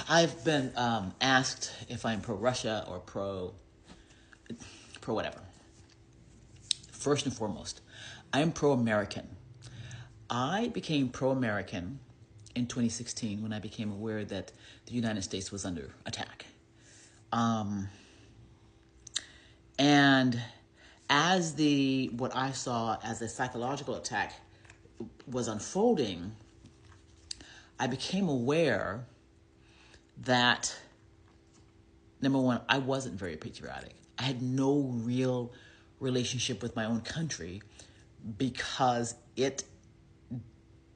I've been asked if I'm pro-Russia or pro whatever. First and foremost, I am pro-American. I became pro-American in 2016 when I became aware that the United States was under attack. And as what I saw as a psychological attack was unfolding, I became aware that, number one, I wasn't very patriotic. I had no real relationship with my own country because it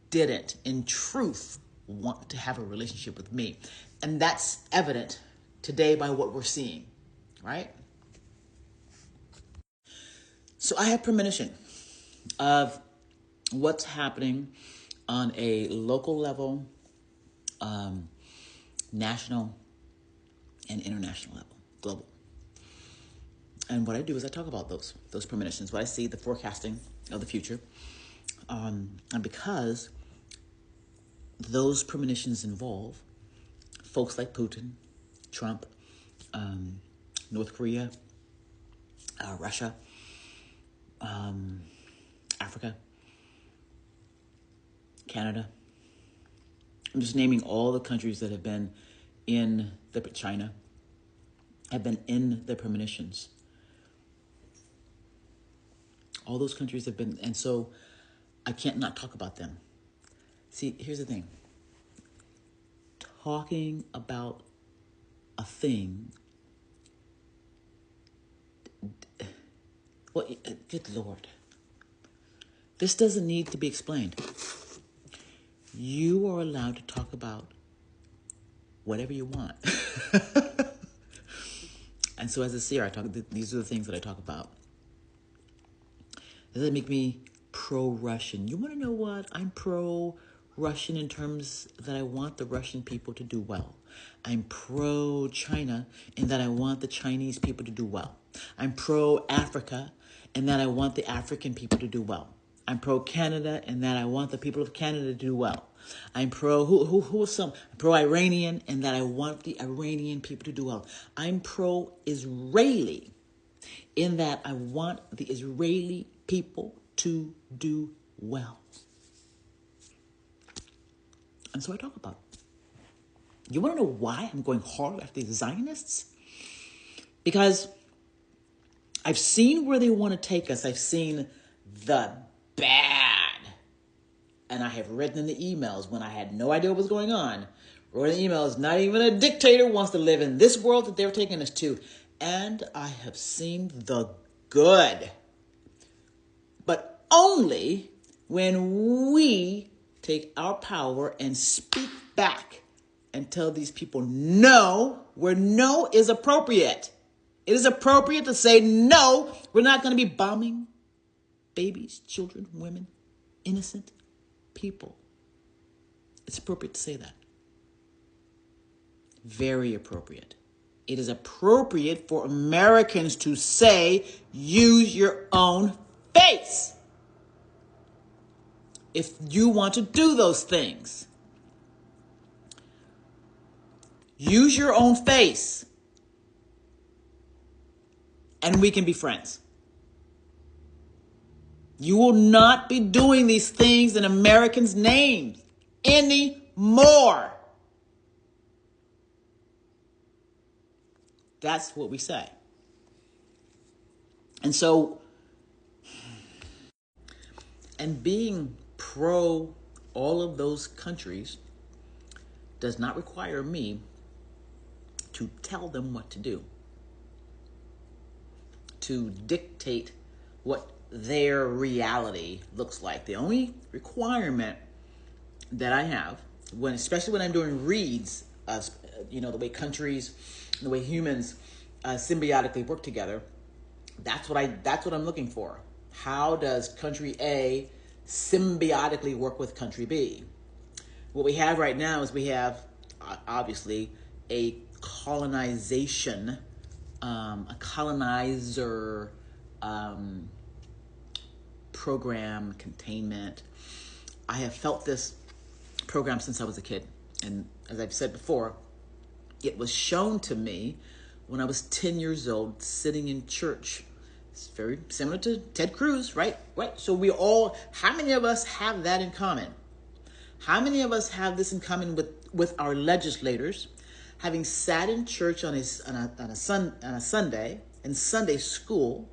didn't, in truth, want to have a relationship with me. And that's evident today by what we're seeing, right? So I have premonition of what's happening on a local level, national, and international level, global. And what I do is I talk about those premonitions, what I see, the forecasting of the future. And because those premonitions involve folks like Putin, Trump, North Korea, Russia, Africa, Canada. I'm just naming all the countries that have been in China, have been in the premonitions. All those countries have been, and so I can't not talk about them. See, here's the thing. Talking about a thing, well, good Lord. This doesn't need to be explained. You are allowed to talk about whatever you want. And so as a seer, these are the things that I talk about. Does that make me pro-Russian? You want to know what? I'm pro-Russian in terms that I want the Russian people to do well. I'm pro-China in that I want the Chinese people to do well. I'm pro-Africa in that I want the African people to do well. I'm pro-Canada in that I want the people of Canada to do well. I'm pro-Iranian in that I want the Iranian people to do well. I'm pro-Israeli in that I want the Israeli people to do well. And so I talk about it. You want to know why I'm going hard after the Zionists? Because I've seen where they want to take us. I've seen the bad. And I have written in the emails when I had no idea what was going on. Wrote in the emails, not even a dictator wants to live in this world that they're taking us to. And I have seen the good. But only when we take our power and speak back and tell these people no, where no is appropriate. It is appropriate to say no, we're not going to be bombing babies, children, women, innocent people. It's appropriate to say that. Very appropriate. It is appropriate for Americans to say, use your own face. If you want to do those things, use your own face. And we can be friends. You will not be doing these things in Americans' names anymore. That's what we say. And so, and being pro all of those countries does not require me to tell them what to do, to dictate what their reality looks like. The only requirement that I have, especially when I'm doing reads, the way countries, the way humans symbiotically work together, that's what I'm looking for. How does country A symbiotically work with country B? What we have right now is we have obviously a colonization, a colonizer program, containment. I have felt this program since I was a kid. And as I've said before, It was shown to me when I was 10 years old, sitting in church. It's very similar to Ted Cruz, right? Right. So how many of us have that in common? How many of us have this in common with our legislators, having sat in church on a Sunday, in Sunday school,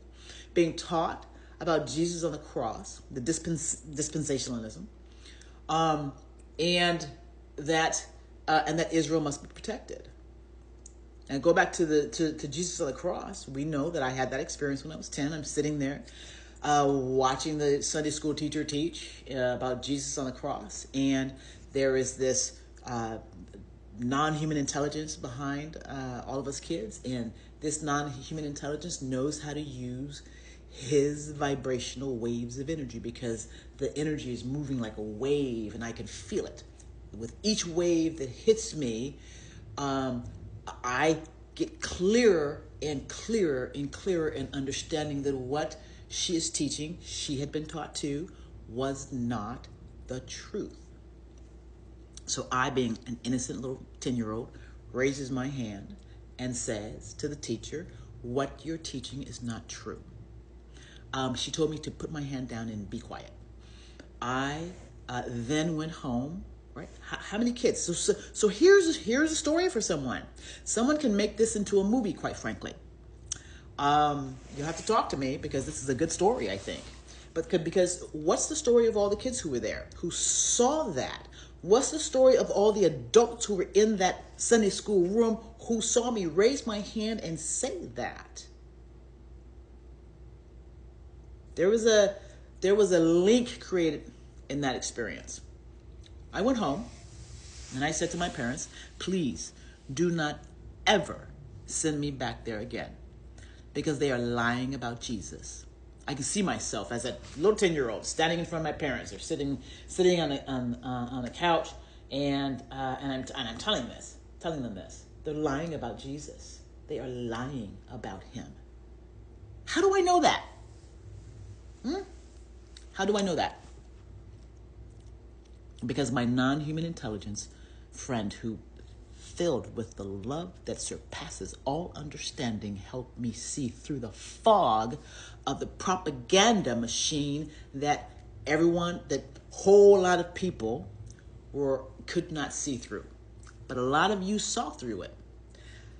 being taught about Jesus on the cross, the dispensationalism, and that Israel must be protected. And go back to Jesus on the cross. We know that I had that experience when I was 10. I'm sitting there watching the Sunday school teacher teach about Jesus on the cross. And there is this non-human intelligence behind all of us kids. And this non-human intelligence knows how to use his vibrational waves of energy, because the energy is moving like a wave and I can feel it. With each wave that hits me, I get clearer and clearer and clearer in understanding that what she is teaching, she had been taught to, was not the truth. So I, being an innocent little 10-year-old, raises my hand and says to the teacher, what you're teaching is not true. She told me to put my hand down and be quiet. I then went home. Right? How many kids? So here's a story for someone. Someone can make this into a movie, quite frankly. You'll have to talk to me, because this is a good story, I think. Because what's the story of all the kids who were there, who saw that? What's the story of all the adults who were in that Sunday school room who saw me raise my hand and say that? There was a link created in that experience. I went home and I said to my parents, please do not ever send me back there again, because they are lying about Jesus. I can see myself as a little 10-year-old standing in front of my parents, or sitting on a couch, and I'm telling them this. They're lying about Jesus. They are lying about him. How do I know that? How do I know that? Because my non-human intelligence friend, who filled with the love that surpasses all understanding, helped me see through the fog of the propaganda machine that whole lot of people could not see through. But a lot of you saw through it.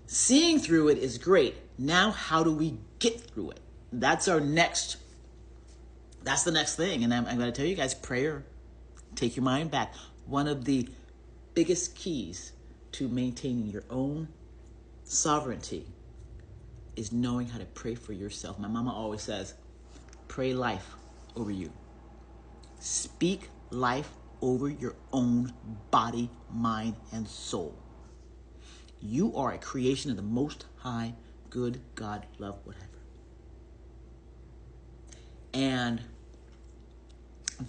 Seeing through it is great. Now, how do we get through it? That's the next thing. And I'm going to tell you guys, prayer. Take your mind back. One of the biggest keys to maintaining your own sovereignty is knowing how to pray for yourself. My mama always says, pray life over you. Speak life over your own body, mind, and soul. You are a creation of the Most High, good God, love, whatever. And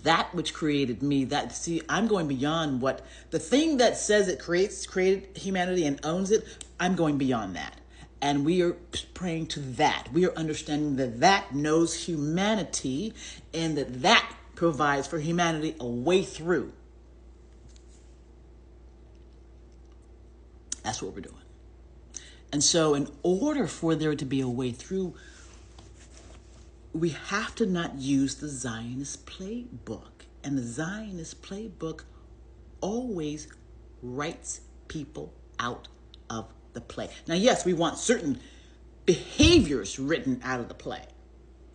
that which created me, I'm going beyond what the thing that says it created humanity and owns it. I'm going beyond that. And we are praying to that. We are understanding that knows humanity, and that provides for humanity a way through. That's what we're doing. And so in order for there to be a way through, we have to not use the Zionist playbook. And the Zionist playbook always writes people out of the play. Now, yes, we want certain behaviors written out of the play.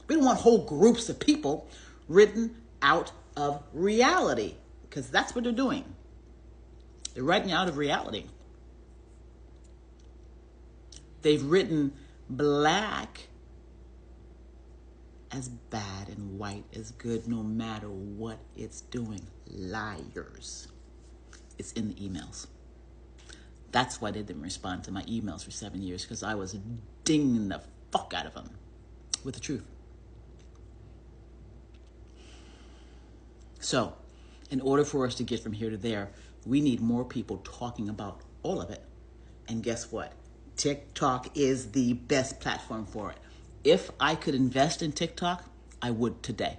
We don't want whole groups of people written out of reality, because that's what they're doing. They're writing out of reality. They've written black as bad and white as good, no matter what it's doing. Liars. It's in the emails. That's why they didn't respond to my emails for 7 years, because I was dinging the fuck out of them with the truth. So, in order for us to get from here to there, we need more people talking about all of it. And guess what? TikTok is the best platform for it. If I could invest in TikTok, I would today.